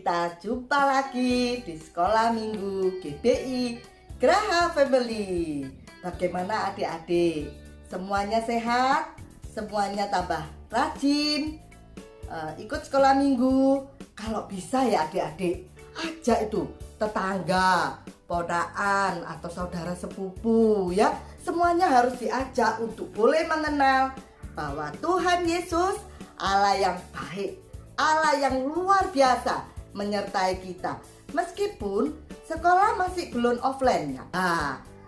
kita jumpa lagi di Sekolah Minggu GBI Graha Family. Bagaimana adik-adik? Semuanya sehat? Semuanya tambah rajin? Ikut sekolah minggu? Kalau bisa ya adik-adik, ajak itu tetangga, ponakan atau saudara sepupu ya. Semuanya harus diajak untuk boleh mengenal bahwa Tuhan Yesus Allah yang baik, Allah yang luar biasa menyertai kita. Meskipun sekolah masih belum offline ya.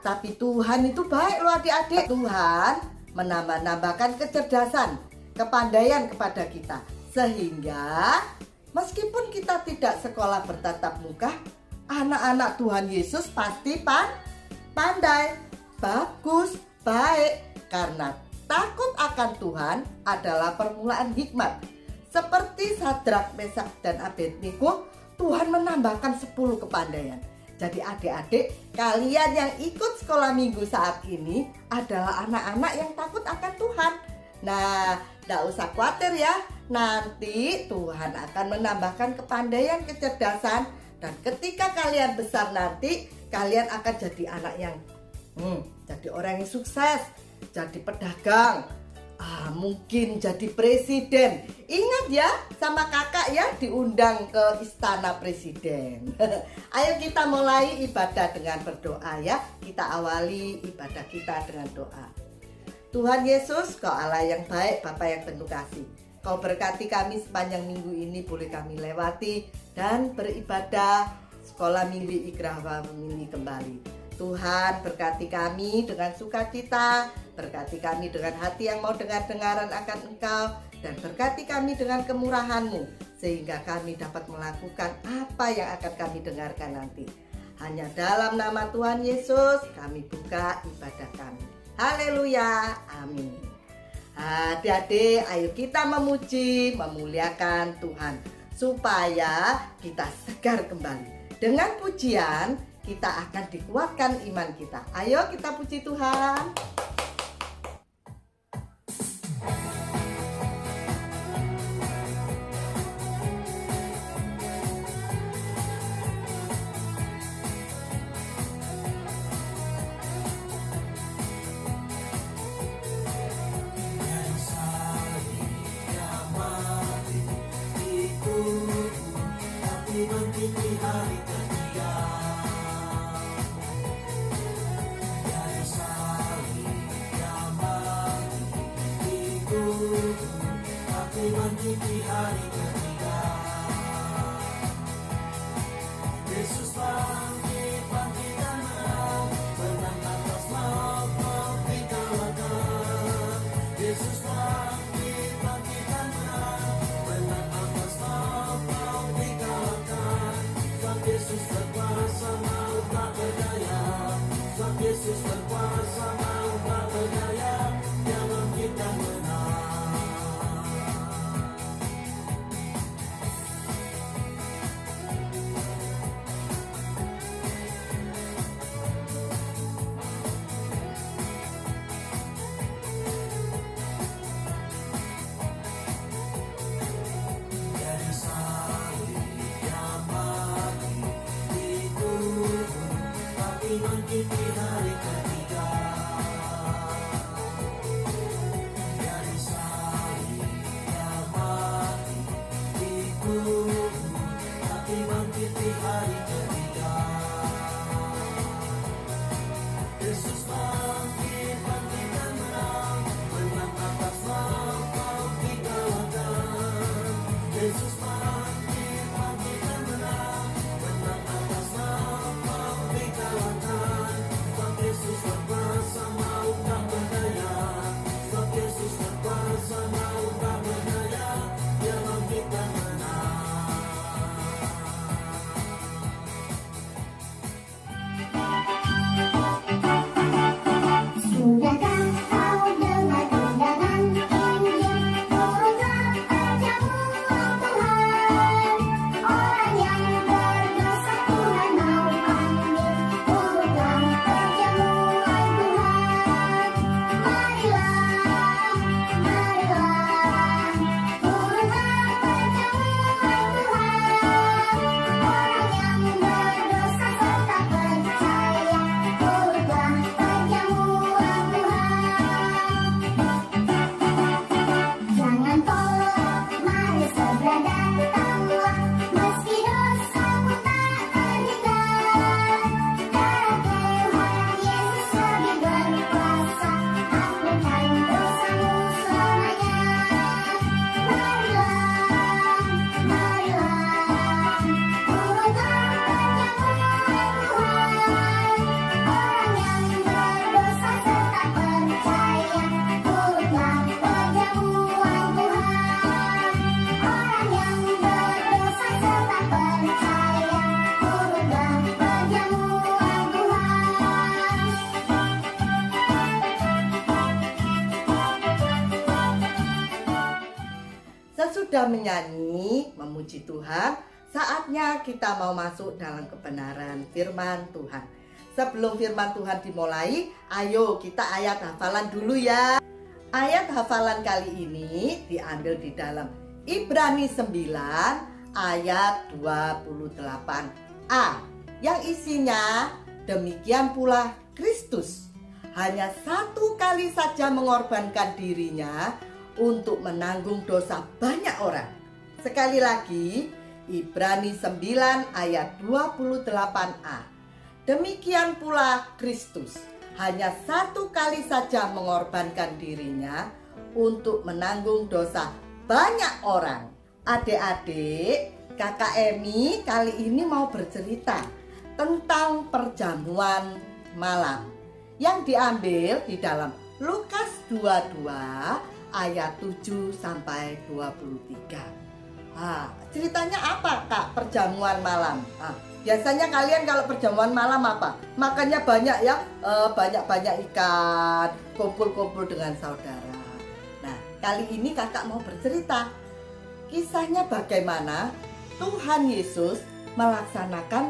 Tapi Tuhan itu baik loh adik-adik. Tuhan menambah-nambahkan kecerdasan, kepandaian kepada kita. Sehingga meskipun kita tidak sekolah bertatap muka, anak-anak Tuhan Yesus pasti pandai, bagus, baik. Karena takut akan Tuhan adalah permulaan hikmat. Seperti Sadrak, Mesak, dan Abednego, Tuhan menambahkan 10 kepandaian. Jadi adik-adik, kalian yang ikut sekolah minggu saat ini adalah anak-anak yang takut akan Tuhan. Nah, tidak usah khawatir ya. Nanti Tuhan akan menambahkan kepandaian, kecerdasan. Dan ketika kalian besar nanti, kalian akan jadi anak yang jadi orang yang sukses, jadi pedagang, mungkin jadi presiden. Ingat ya sama kakak ya, diundang ke istana presiden. Ayo kita mulai ibadah dengan berdoa ya. Kita awali ibadah kita dengan doa. Tuhan Yesus, Kau Allah yang baik, Bapa yang penuh kasih. Kau berkati kami sepanjang minggu ini, boleh kami lewati dan beribadah sekolah minggu Graha Family kembali. Tuhan berkati kami dengan sukacita, berkati kami dengan hati yang mau dengar-dengaran akan Engkau, dan berkati kami dengan kemurahan-Mu, sehingga kami dapat melakukan apa yang akan kami dengarkan nanti. Hanya dalam nama Tuhan Yesus kami buka ibadah kami. Haleluya, amin. Adik-adik, ayo kita memuji, memuliakan Tuhan, supaya kita segar kembali. Dengan pujian, kita akan dikuatkan iman kita. Ayo kita puji Tuhan. Di hari ketiga, Yesus bangkit dan menang, menang atas maut dikalahkan. Yesus bangkit dan menang, menang atas maut dikalahkan. Sebab Yesus berkuasa, maut tak berdaya. Sebab Yesus berkuasa, maut tak berdaya. Dia bangkit dan menang. Bangkit di hari ketiga, dari salib dia mati dikubur, tapi bangkit di hari ketiga. Yesus bangkit dan menang, menang atas maut dikalahkan. Yesus bangkit dan menang, menang atas maut dikalahkan. Sebab Yesus berkuasa, maut tak berdaya. Sebab Yesus berkuasa, maut tak berdaya. Dia bangkit dan menang. percaya turunlah perjamuan Tuhan. Sesudah menyanyi, memuji Tuhan, saatnya kita mau masuk dalam kebenaran firman Tuhan. Sebelum firman Tuhan dimulai, ayo kita ayat hafalan dulu ya. Ayat hafalan kali ini diambil di dalam Ibrani 9 ayat 28a, yang isinya demikian pula Kristus hanya satu kali saja mengorbankan dirinya untuk menanggung dosa banyak orang. Sekali lagi, Ibrani 9 ayat 28a. Demikian pula Kristus hanya satu kali saja mengorbankan dirinya untuk menanggung dosa banyak orang. Adik-adik, Kakak Emi kali ini mau bercerita tentang perjamuan malam yang diambil di dalam Lukas 22 ayat 7 sampai 23. Ceritanya apa Kak perjamuan malam? Biasanya kalian kalau perjamuan malam apa? Makannya banyak ya, banyak-banyak ikan, kumpul-kumpul dengan saudara. Nah, kali ini kakak mau bercerita kisahnya bagaimana Tuhan Yesus melaksanakan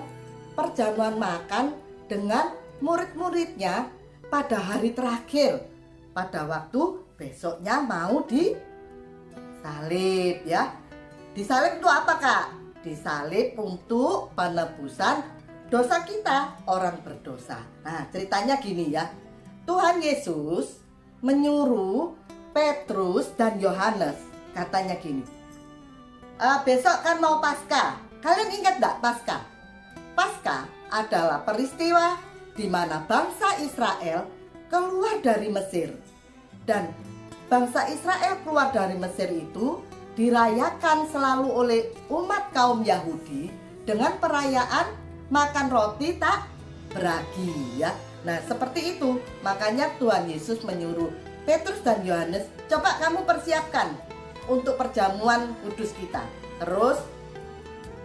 perjamuan makan dengan murid-muridnya pada hari terakhir, pada waktu besoknya mau disalib ya. Disalib itu apa Kak? Disalib untuk penebusan dosa kita, orang berdosa. Nah, ceritanya gini ya. Tuhan Yesus menyuruh Petrus dan Yohanes, katanya gini. Besok kan mau Paskah. Kalian ingat gak Paskah? Paskah adalah peristiwa di mana bangsa Israel keluar dari Mesir. Dan bangsa Israel keluar dari Mesir itu dirayakan selalu oleh umat kaum Yahudi dengan perayaan makan roti tak beragi ya. Nah, seperti itu. Makanya Tuhan Yesus menyuruh Petrus dan Yohanes, coba kamu persiapkan untuk perjamuan kudus kita. Terus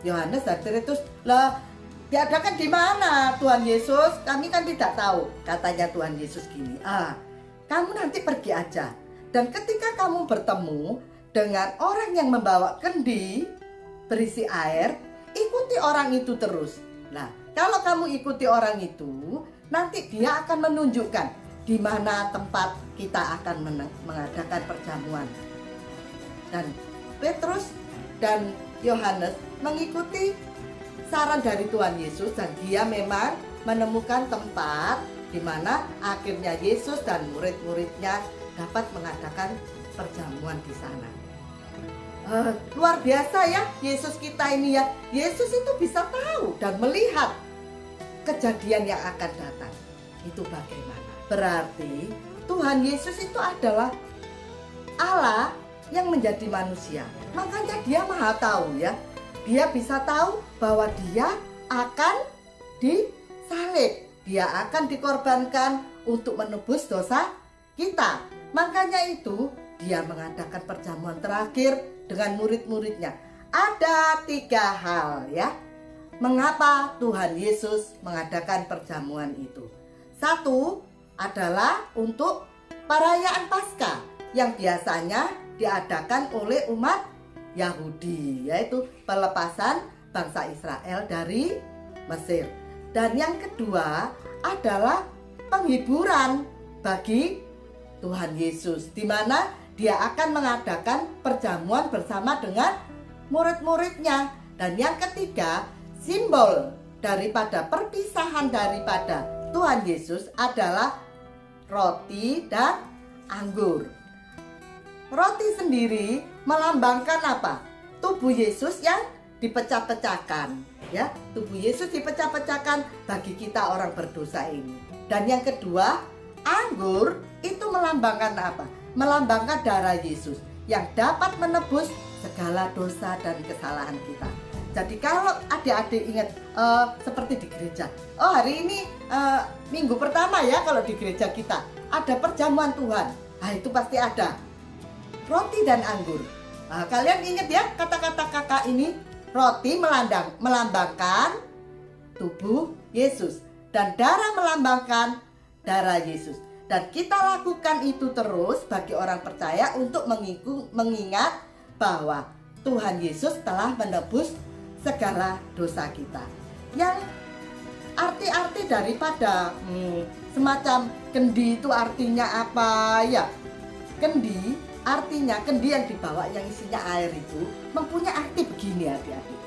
Yohanes dan Petrus, lah diadakan di mana Tuhan Yesus? Kami kan tidak tahu. Katanya Tuhan Yesus gini, kamu nanti pergi aja. Dan ketika kamu bertemu dengan orang yang membawa kendi berisi air, ikuti orang itu terus. Nah, kalau kamu ikuti orang itu, nanti dia akan menunjukkan di mana tempat kita akan mengadakan perjamuan. Dan Petrus dan Yohanes mengikuti saran dari Tuhan Yesus, dan dia memang menemukan tempat di mana akhirnya Yesus dan murid-muridnya dapat mengadakan perjamuan di sana. Luar biasa ya Yesus kita ini ya. Yesus itu bisa tahu dan melihat kejadian yang akan datang. Itu bagaimana? Berarti Tuhan Yesus itu adalah Allah yang menjadi manusia. Makanya dia maha tahu ya. Dia bisa tahu bahwa dia akan disalib. Dia akan dikorbankan untuk menebus dosa kita. Makanya itu dia mengadakan perjamuan terakhir dengan murid-muridnya. Ada 3 hal ya, mengapa Tuhan Yesus mengadakan perjamuan itu. 1 adalah untuk perayaan Paskah yang biasanya diadakan oleh umat Yahudi, yaitu pelepasan bangsa Israel dari Mesir. Dan yang kedua adalah penghiburan bagi Tuhan Yesus, di mana dia akan mengadakan perjamuan bersama dengan murid-muridnya. Dan yang ketiga, simbol daripada perpisahan daripada Tuhan Yesus adalah roti dan anggur. Roti sendiri melambangkan apa? Tubuh Yesus yang dipecah-pecahkan, ya. Tubuh Yesus dipecah-pecahkan bagi kita orang berdosa ini. Dan yang kedua, anggur itu melambangkan apa? Melambangkan darah Yesus yang dapat menebus segala dosa dan kesalahan kita. Jadi kalau adik-adik ingat seperti di gereja, hari ini minggu pertama ya, kalau di gereja kita ada perjamuan Tuhan. Nah, itu pasti ada roti dan anggur. Nah, kalian ingat ya kata-kata kakak ini, Roti melambangkan tubuh Yesus dan darah melambangkan darah Yesus. Dan kita lakukan itu terus bagi orang percaya untuk mengingat bahwa Tuhan Yesus telah menebus segala dosa kita. Yang arti-arti daripada semacam kendi itu artinya apa ya? Kendi artinya kendi yang dibawa yang isinya air itu mempunyai arti begini adik-adik.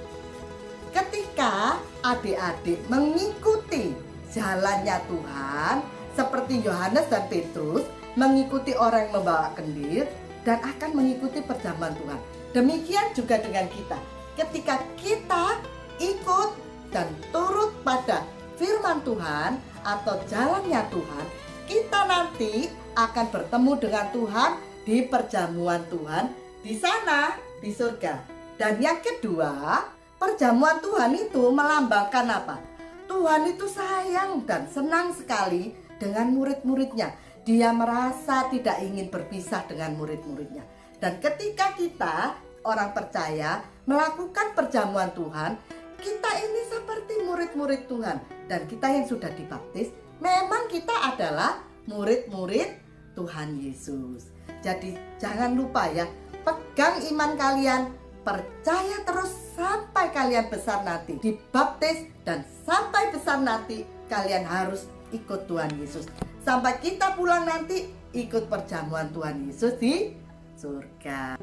Ketika adik-adik mengikuti jalannya Tuhan seperti Yohanes dan Petrus mengikuti orang yang membawa kendi dan akan mengikuti perjamuan Tuhan. Demikian juga dengan kita. Ketika kita ikut dan turut pada firman Tuhan atau jalannya Tuhan, kita nanti akan bertemu dengan Tuhan di perjamuan Tuhan di sana di surga. Dan yang kedua, perjamuan Tuhan itu melambangkan apa? Tuhan itu sayang dan senang sekali dengan murid-muridnya. Dia merasa tidak ingin berpisah dengan murid-muridnya. Dan ketika kita orang percaya melakukan perjamuan Tuhan, kita ini seperti murid-murid Tuhan. Dan kita yang sudah dibaptis, memang kita adalah murid-murid Tuhan Yesus. Jadi jangan lupa ya, pegang iman kalian, percaya terus sampai kalian besar nanti dibaptis, dan sampai besar nanti kalian harus ikut Tuhan Yesus. Sampai kita pulang nanti ikut perjamuan Tuhan Yesus di surga.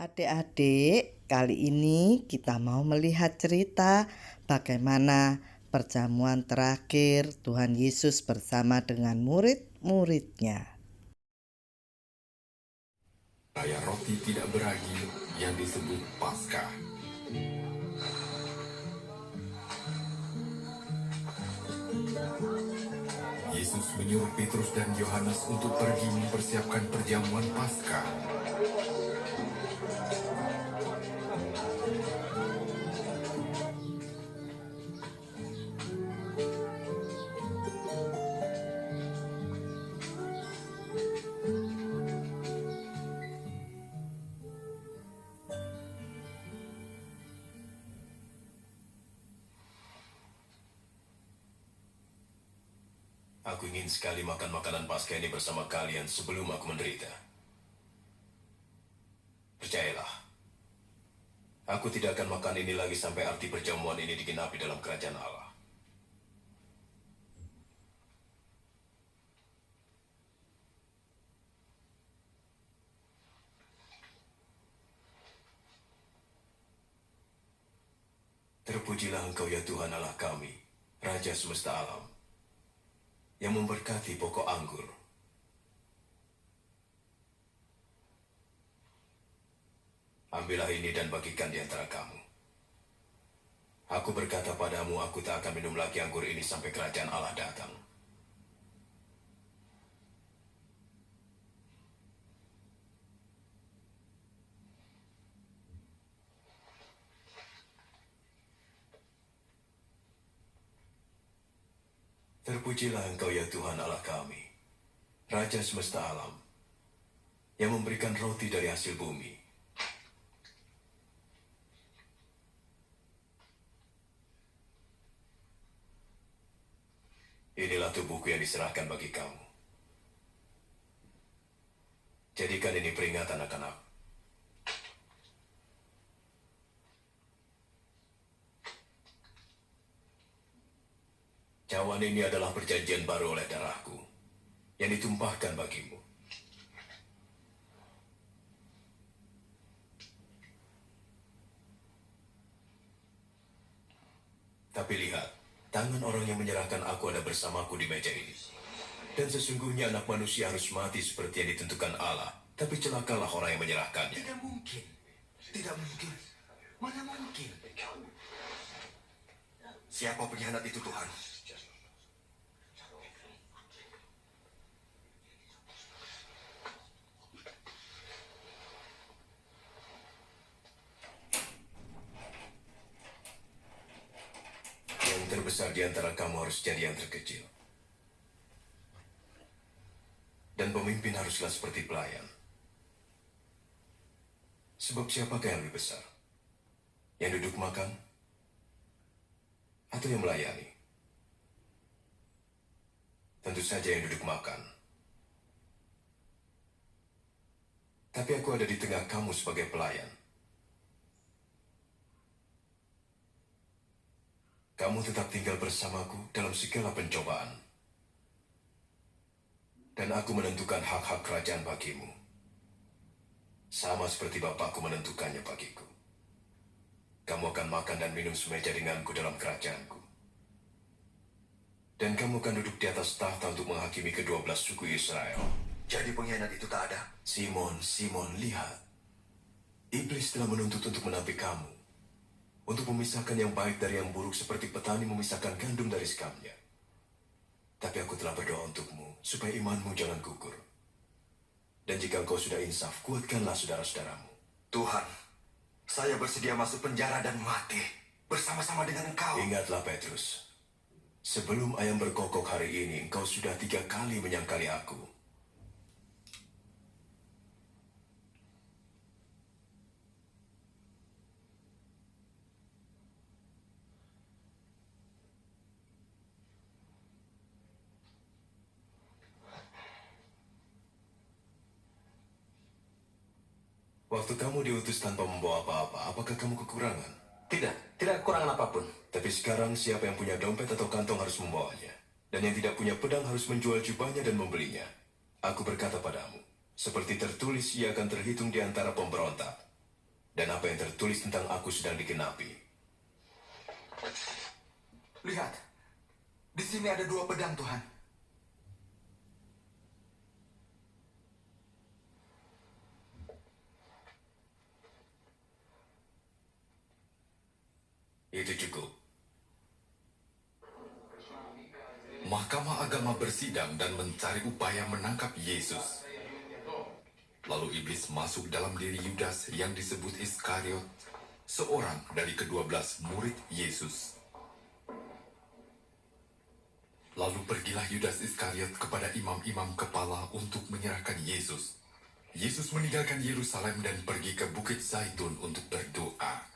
Adik-adik, kali ini kita mau melihat cerita bagaimana perjamuan terakhir Tuhan Yesus bersama dengan murid-muridnya. Raya roti tidak beragi yang disebut Paskah. Yesus menyuruh Petrus dan Yohanes untuk pergi mempersiapkan perjamuan Paskah. Aku ingin sekali makan makanan Paskah ini bersama kalian sebelum aku menderita. Percayalah, aku tidak akan makan ini lagi sampai arti perjamuan ini digenapi dalam kerajaan Allah. Terpujilah Engkau ya Tuhan Allah kami, Raja semesta alam, yang memberkati pokok anggur. Ambillah ini dan bagikan di antara kamu. Aku berkata padamu, aku tak akan minum lagi anggur ini sampai kerajaan Allah datang. Terpujilah Engkau ya Tuhan Allah kami, Raja semesta alam, yang memberikan roti dari hasil bumi. Inilah tubuhku yang diserahkan bagi kamu. Jadikan ini peringatan akan aku. Cawan ini adalah perjanjian baru oleh darahku, yang ditumpahkan bagimu. Tapi lihat, tangan orang yang menyerahkan aku ada bersamaku di meja ini. Dan sesungguhnya anak manusia harus mati seperti yang ditentukan Allah. Tapi celakalah orang yang menyerahkannya. Tidak mungkin. Tidak mungkin. Mana mungkin? Siapa pengkhianat itu Tuhan? Yang terbesar di antara kamu harus jadi yang terkecil. Dan pemimpin haruslah seperti pelayan. Sebab siapakah yang lebih besar? Yang duduk makan? Atau yang melayani? Tentu saja yang duduk makan. Tapi aku ada di tengah kamu sebagai pelayan. Kamu tetap tinggal bersamaku dalam segala pencobaan. Dan aku menentukan hak-hak kerajaan bagimu. Sama seperti Bapakku menentukannya bagiku. Kamu akan makan dan minum semeja denganku dalam kerajaanku. Dan kamu akan duduk di atas tahta untuk menghakimi ke-12 suku Israel. Jadi pengkhianat itu tak ada. Simon, Simon, lihat. Iblis telah menuntut untuk menampik kamu. Untuk memisahkan yang baik dari yang buruk seperti petani memisahkan gandum dari sekamnya. Tapi aku telah berdoa untukmu, supaya imanmu jangan gugur. Dan jika engkau sudah insaf, kuatkanlah saudara-saudaramu. Tuhan, saya bersedia masuk penjara dan mati bersama-sama dengan Engkau. Ingatlah Petrus, sebelum ayam berkokok hari ini, engkau sudah 3 kali menyangkali aku. Waktu kamu diutus tanpa membawa apa-apa, apakah kamu kekurangan? Tidak kekurangan apapun. Tapi sekarang siapa yang punya dompet atau kantong harus membawanya. Dan yang tidak punya pedang harus menjual jubahnya dan membelinya. Aku berkata padamu, seperti tertulis ia akan terhitung di antara pemberontak. Dan apa yang tertulis tentang aku sedang digenapi. Lihat, di sini ada 2 pedang, Tuhan. Itu cukup. Mahkamah Agama bersidang dan mencari upaya menangkap Yesus. Lalu iblis masuk dalam diri Yudas yang disebut Iskariot, seorang dari ke-12 murid Yesus. Lalu pergilah Yudas Iskariot kepada imam-imam kepala untuk menyerahkan Yesus. Yesus meninggalkan Yerusalem dan pergi ke Bukit Zaitun untuk berdoa.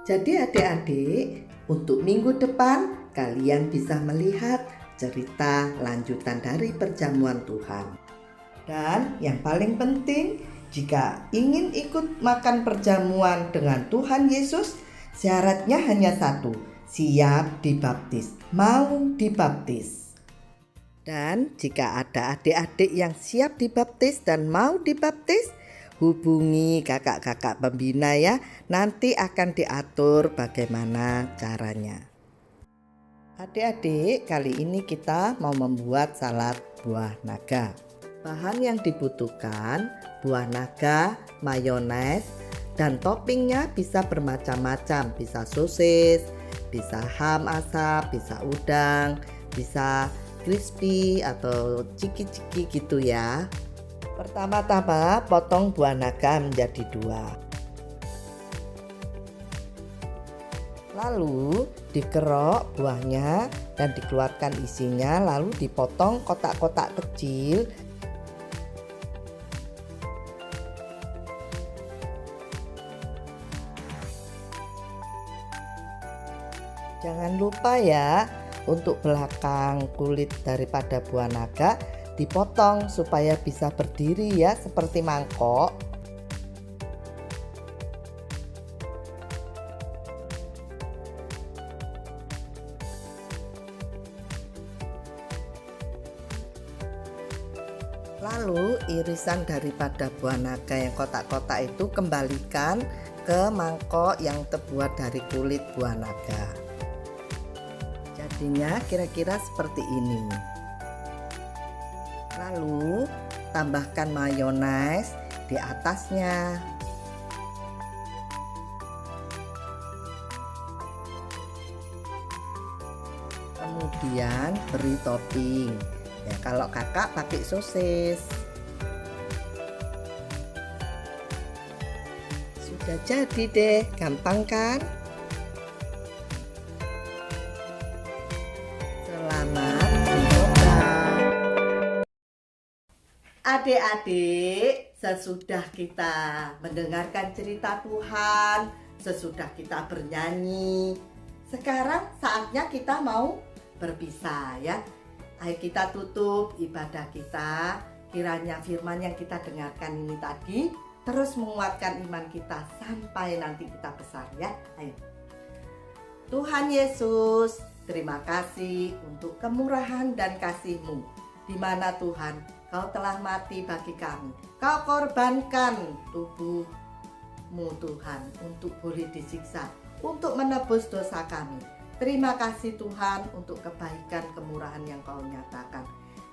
Jadi adik-adik, untuk minggu depan kalian bisa melihat cerita lanjutan dari perjamuan Tuhan. Dan yang paling penting, jika ingin ikut makan perjamuan dengan Tuhan Yesus, syaratnya hanya satu, siap dibaptis, mau dibaptis. Dan jika ada adik-adik yang siap dibaptis dan mau dibaptis, hubungi kakak-kakak pembina ya, nanti akan diatur bagaimana caranya. Adik-adik, kali ini kita mau membuat salad buah naga. Bahan yang dibutuhkan, buah naga, mayones, dan toppingnya bisa bermacam-macam. Bisa sosis, bisa ham asap, bisa udang, bisa crispy atau ciki-ciki gitu ya. Pertama-tama potong buah naga menjadi 2. Lalu dikerok buahnya dan dikeluarkan isinya, lalu dipotong kotak-kotak kecil. Jangan lupa ya, untuk belakang kulit daripada buah naga dipotong supaya bisa berdiri ya, seperti mangkok. Lalu irisan daripada buah naga yang kotak-kotak itu kembalikan ke mangkok yang terbuat dari kulit buah naga. Jadinya kira-kira seperti ini. Lalu tambahkan mayones di atasnya. Kemudian beri topping. Ya, kalau kakak pakai sosis. Sudah jadi deh, gampang kan? Selamat mencoba. Adik-adik, sesudah kita mendengarkan cerita Tuhan, sesudah kita bernyanyi, sekarang saatnya kita mau berpisah ya. Ayo kita tutup ibadah kita. Kiranya firman yang kita dengarkan ini tadi terus menguatkan iman kita sampai nanti kita besar ya. Ayo. Tuhan Yesus, terima kasih untuk kemurahan dan kasih-Mu, di mana Tuhan, Kau telah mati bagi kami. Kau korbankan tubuh-Mu Tuhan untuk boleh disiksa, untuk menebus dosa kami. Terima kasih Tuhan untuk kebaikan kemurahan yang Kau nyatakan.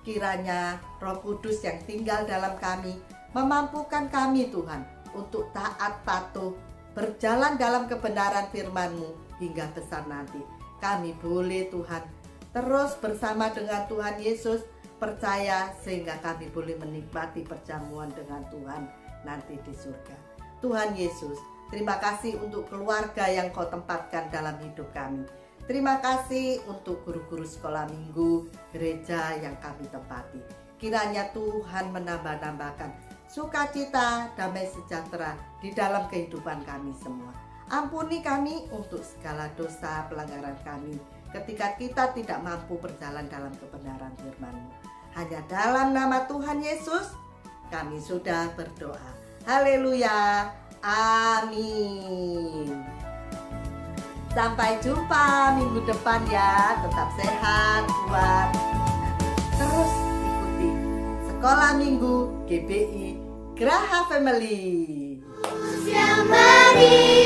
Kiranya Roh Kudus yang tinggal dalam kami memampukan kami Tuhan untuk taat patuh, berjalan dalam kebenaran firman-Mu hingga besar nanti. Kami boleh Tuhan terus bersama dengan Tuhan Yesus, percaya sehingga kami boleh menikmati perjamuan dengan Tuhan nanti di surga. Tuhan Yesus, terima kasih untuk keluarga yang Kau tempatkan dalam hidup kami. Terima kasih untuk guru-guru sekolah minggu, gereja yang kami tempati. Kiranya Tuhan menambah-nambahkan sukacita, damai sejahtera di dalam kehidupan kami semua. Ampuni kami untuk segala dosa pelanggaran kami ketika kita tidak mampu berjalan dalam kebenaran firman-Mu. Hanya dalam nama Tuhan Yesus kami sudah berdoa. Haleluya. Amin. Sampai jumpa minggu depan ya. Tetap sehat, kuat. Terus ikuti Sekolah Minggu GBI Graha Family. Yang beri